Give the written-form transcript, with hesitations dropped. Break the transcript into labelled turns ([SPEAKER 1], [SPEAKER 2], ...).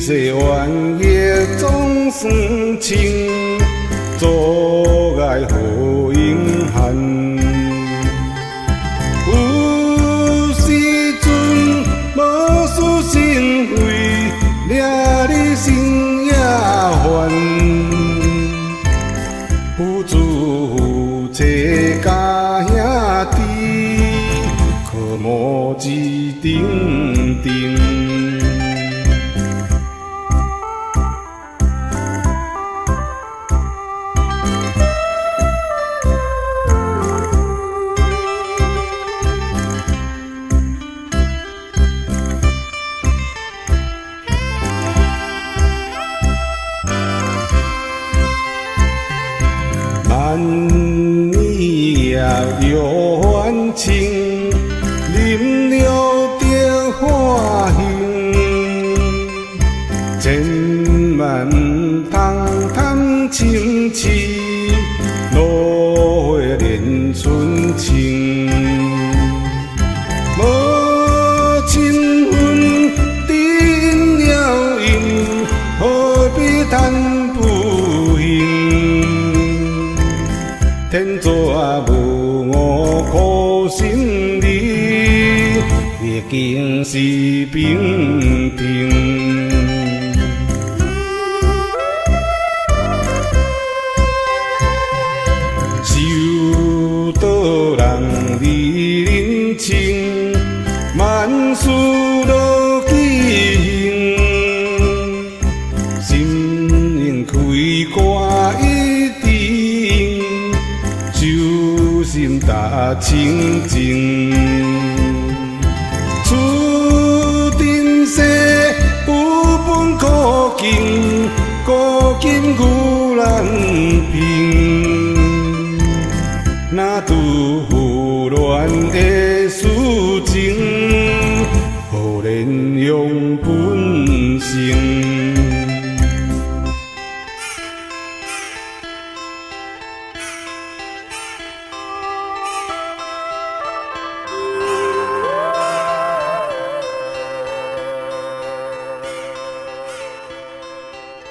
[SPEAKER 1] 世冤业总算清，阻碍好永恒。有时阵无事心肺，掠你心也烦。不知妻家兄弟，可莫一定定。万年也有冤情，临了着化形。千万唔通贪嗔痴，落花连春情。无情分定了因，何必贪不幸？天作无我苦心理，历经是平平。受道人离人情，万事落记形。心应开挂一定，手心打清净。厝顶西有本苦经，古今有人评。若拄乱的事情，互人用本性。